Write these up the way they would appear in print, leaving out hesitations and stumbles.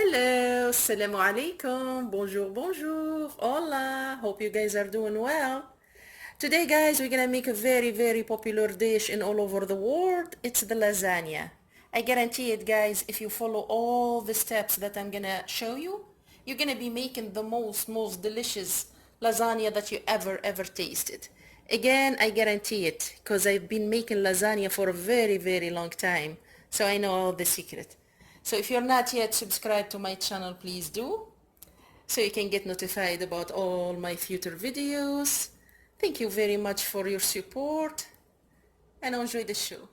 Hello, assalamu alaikum, bonjour, bonjour, hola, hope you guys are doing well. Today guys, we're gonna make a very popular dish in all over the world. It's the lasagna. I guarantee it guys, if you follow all the steps that I'm gonna show you, you're gonna be making the most delicious lasagna that you ever tasted. Again, I guarantee it, because I've been making lasagna for a very long time, so I know all the secret. So if you're not yet subscribed to my channel, please do, so you can get notified about all my future videos. Thank you very much for your support and enjoy the show.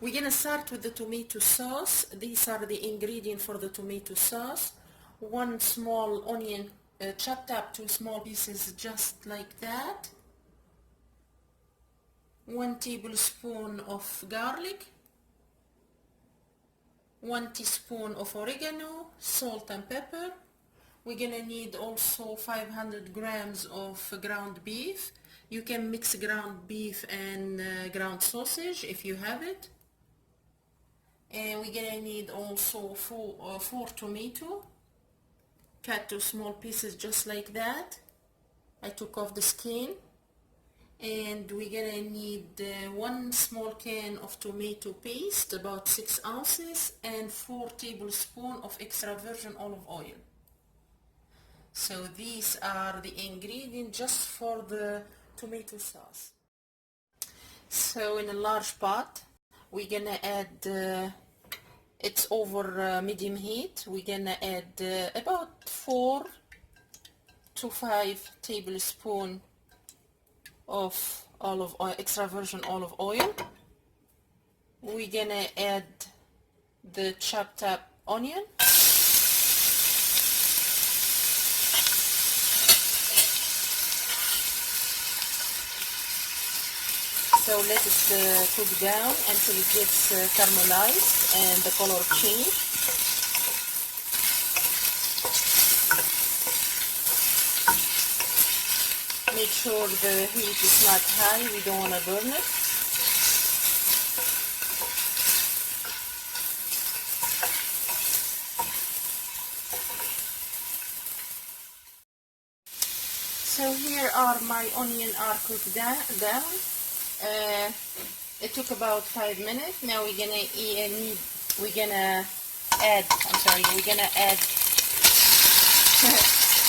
We're gonna start with the tomato sauce. These are the ingredients for the tomato sauce. 1 small onion chopped up to small pieces just like that. 1 tablespoon of garlic. 1 teaspoon of oregano, salt and pepper. We're gonna need also 500 grams of ground beef. You can mix ground beef and ground sausage if you have it. And we're gonna need also 4 tomato, cut to small pieces just like that. I took off the skin. And we're gonna need 1 small can of tomato paste, about 6 ounces, and 4 tablespoons of extra virgin olive oil. So these are the ingredients just for the tomato sauce. So in a large pot, we're gonna add, it's over medium heat, we're gonna add about 4 to 5 tablespoons of olive oil, extra virgin olive oil. We're gonna add the chopped up onion. So let it cook down until it gets caramelized and the color change. Make sure the heat is not high, we don't want to burn it. So here are my onion are cooked down. It took about 5 minutes. Now we're gonna add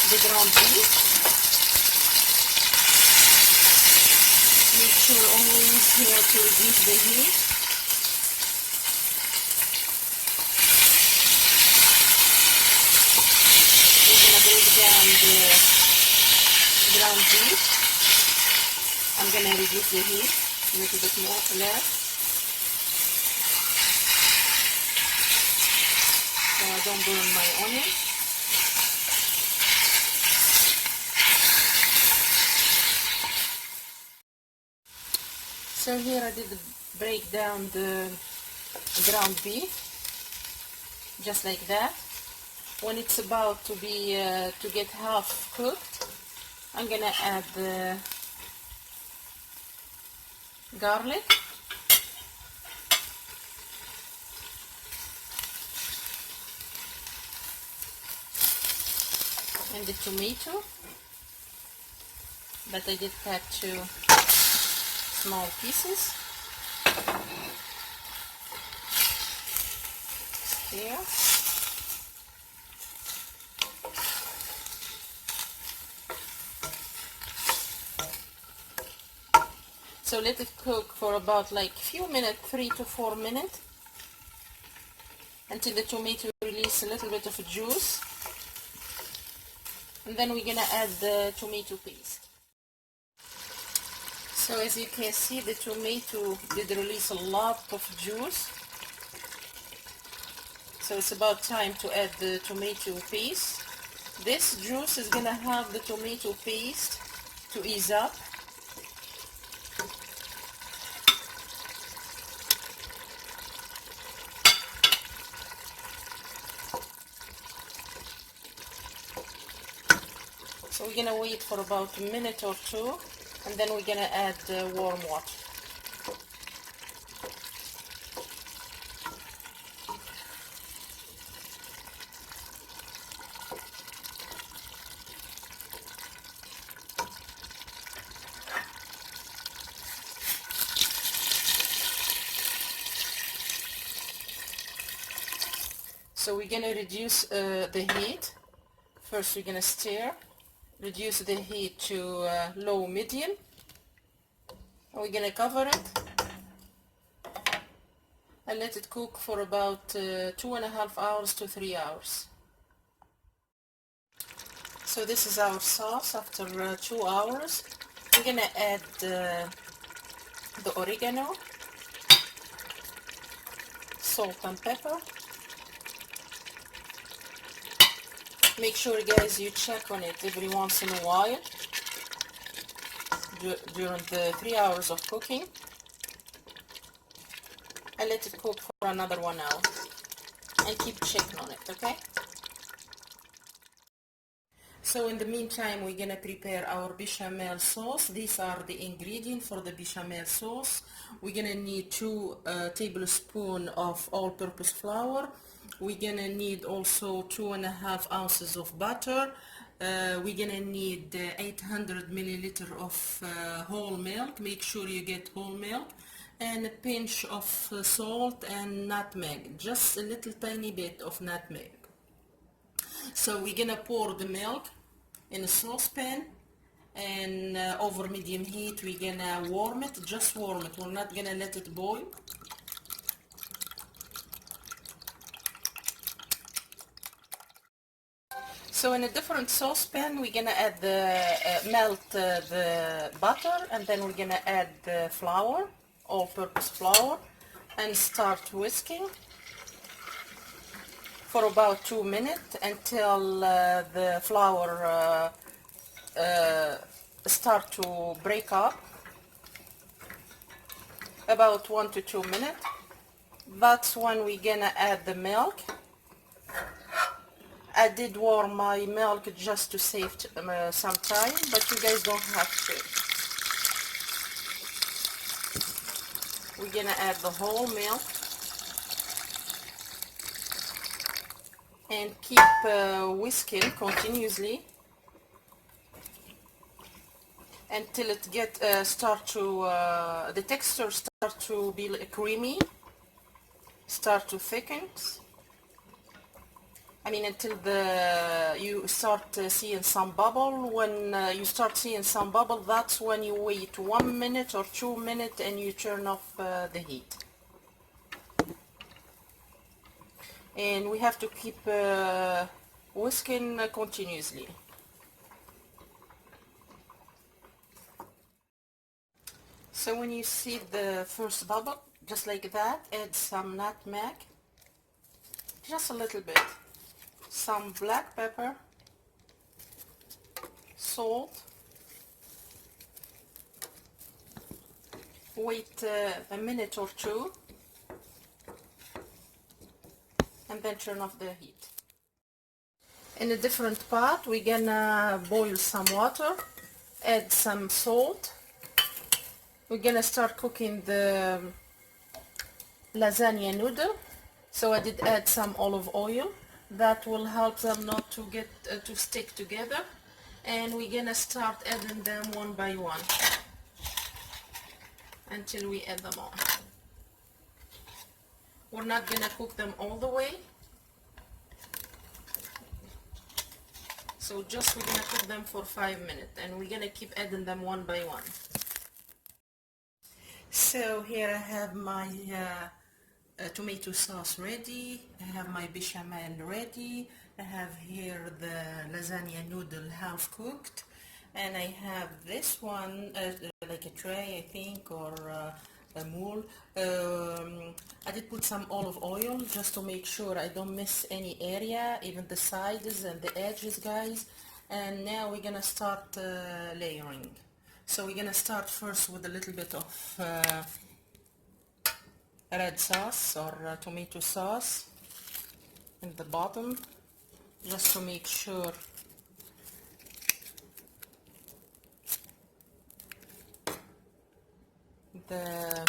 the ground beef. Make sure always here to reduce the heat. We're gonna break down the ground beef. I'm gonna reduce the heat a little bit more less, so I don't burn my onion. So here I did break down the ground beef, just like that. When it's about to be to get half cooked, I'm gonna add the garlic, and the tomato that I did cut to small pieces. Here. So let it cook for about like few minutes, 3 to 4 minutes, until the tomato release a little bit of juice. And then we're gonna add the tomato paste. So as you can see, the tomato did release a lot of juice. So it's about time to add the tomato paste. This juice is gonna help the tomato paste to ease up. So we're gonna wait for about a minute or 2, and then we're gonna add warm water. So we're gonna reduce the heat. First we're gonna stir, reduce the heat to low medium, and we're gonna cover it and let it cook for about 2.5 hours to 3 hours. So this is our sauce after 2 hours. We're gonna add the oregano, salt and pepper. Make sure guys you check on it every once in a while during the 3 hours of cooking, and let it cook for another 1 hour and keep checking on it, okay? So in the meantime we're gonna prepare our bechamel sauce. These are the ingredients for the bechamel sauce. We're gonna need 2 tablespoons of all-purpose flour. We're gonna need also 2.5 ounces of butter. We're gonna need 800 milliliter of whole milk. Make sure you get whole milk, and a pinch of salt and nutmeg, just a little tiny bit of nutmeg. So we're gonna pour the milk in a saucepan, and over medium heat we're gonna warm it, just warm it. We're not gonna let it boil. So in a different saucepan we're gonna add the melt the butter, and then we're gonna add the flour, all-purpose flour, and start whisking for about 2 minutes until the flour start to break up. About 1 to 2 minutes. That's when we're gonna add the milk. I did warm my milk just to save some time, but you guys don't have to. We're gonna add the whole milk and keep whisking continuously until it the texture start to be creamy, start to thicken. I mean, until you start seeing some bubble. When you start seeing some bubble, that's when you wait 1 minute or 2 minutes and you turn off the heat. And we have to keep whisking continuously. So when you see the first bubble, just like that, add some nutmeg, just a little bit, some black pepper, salt. Wait a minute or two, and then turn off the heat. In a different pot we're gonna boil some water, add some salt. We're gonna start cooking the lasagna noodle. So I did add some olive oil. That will help them not to get to stick together. And we're gonna start adding them one by one until we add them on. We're not gonna cook them all the way. So just we're gonna cook them for 5 minutes, and we're gonna keep adding them one by one. So here I have my tomato sauce ready. I have my bechamel ready. I have here the lasagna noodle half cooked, and I have this one like a tray, I think, or a mold. I did put some olive oil just to make sure I don't miss any area, even the sides and the edges, guys. And now we're gonna start layering. So we're gonna start first with a little bit of red sauce or tomato sauce in the bottom, just to make sure the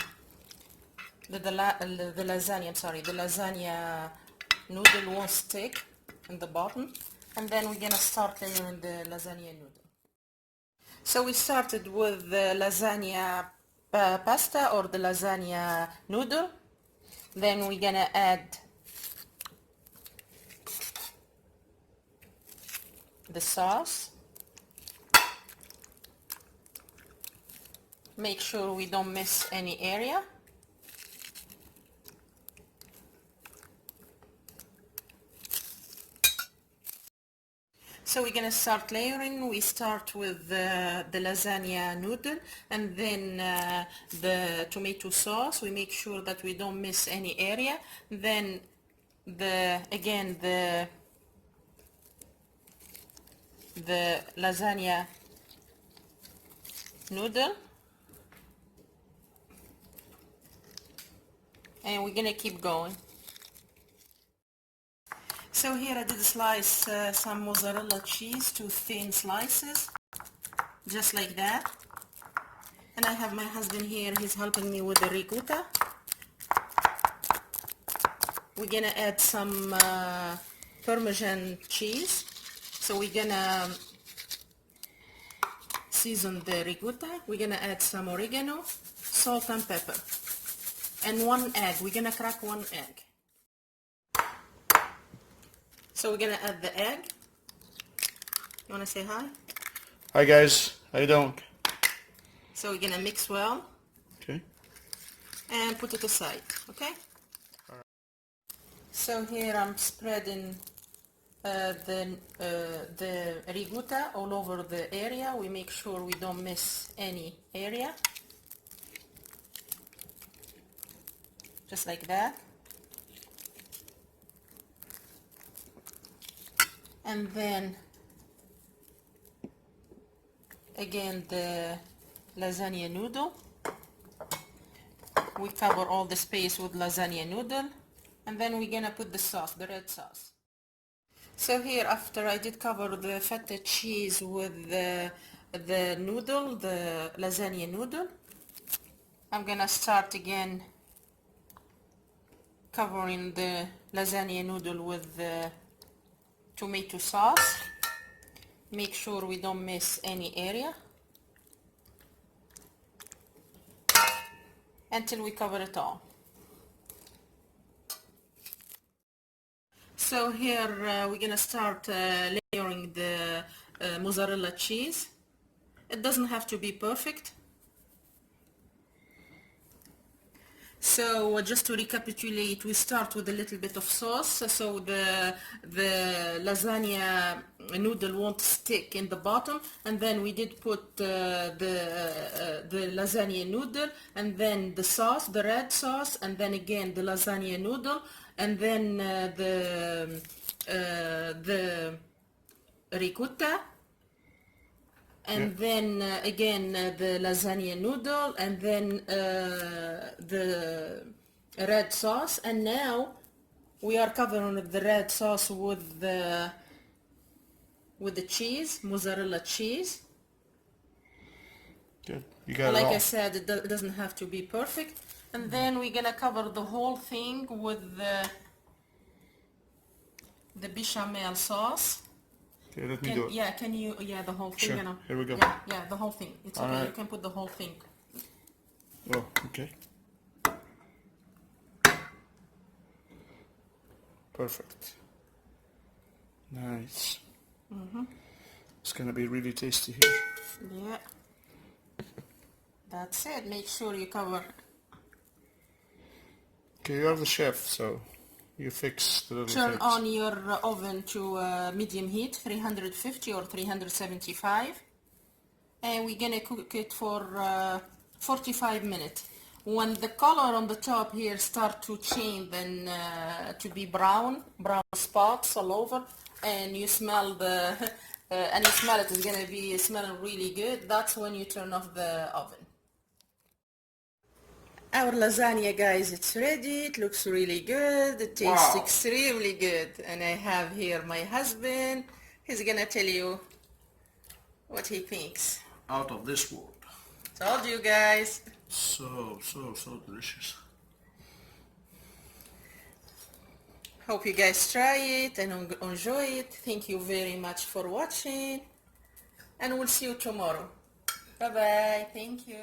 lasagna, the lasagna noodle won't stick in the bottom. And then we're gonna start layering the lasagna noodle. So we started with the lasagna pasta or the lasagna noodle. Then we're gonna add the sauce. Make sure we don't miss any area. So we're gonna start layering. We start with the lasagna noodle and then the tomato sauce. We make sure that we don't miss any area. Then the lasagna noodle, and we're gonna keep going. So here I did slice some mozzarella cheese to thin slices, just like that. And I have my husband here, he's helping me with the ricotta. We're gonna add some Parmesan cheese. So we're gonna season the ricotta. We're gonna add some oregano, salt and pepper, and one egg. We're gonna crack one egg. So we're gonna add the egg. You wanna say hi? Hi guys, how you doing? So we're gonna mix well. Okay. And put it aside, okay? All right. So here I'm spreading the ricotta all over the area. We make sure we don't miss any area. Just like that. And then again the lasagna noodle. We cover all the space with lasagna noodle, and then we're gonna put the sauce, the red sauce. So here, after I did cover the feta cheese with the noodle, the lasagna noodle, I'm gonna start again covering the lasagna noodle with the tomato sauce. Make sure we don't miss any area until we cover it all. So here we're gonna start layering the mozzarella cheese. It doesn't have to be perfect. So just to recapitulate, we start with a little bit of sauce, so the lasagna noodle won't stick in the bottom, and then we did put the lasagna noodle, and then the sauce, the red sauce, and then again the lasagna noodle, and then the ricotta, and then again the lasagna noodle, and then the red sauce. And now we are covering the red sauce with the cheese, mozzarella cheese. Good. You got it Like all. I said, it doesn't have to be perfect. And then we're gonna cover the whole thing with the bechamel sauce. Okay, let me do it. Yeah, can you, the whole thing, Sure. you know. Here we go. Yeah, the whole thing. It's okay, Alright. you can put the whole thing. Oh, okay. Perfect. Nice. It's gonna be really tasty here. Yeah. That's it. Make sure you cover. Okay, you are the chef, so you fix the little Turn things. on your oven to medium heat, 350 or 375. And we're gonna cook it for 45 minutes. When the color on the top here start to change, then to be brown spots all over, and you smell and you smell it, it's gonna be smelling really good. That's when you turn off the oven. Our lasagna, guys, it's ready. It looks really good. It tastes extremely good. And I have here my husband. He's gonna tell you what he thinks. Out of this world. Told you guys. So delicious. Hope you guys try it and enjoy it. Thank you very much for watching. And we'll see you tomorrow. Bye bye. Thank you.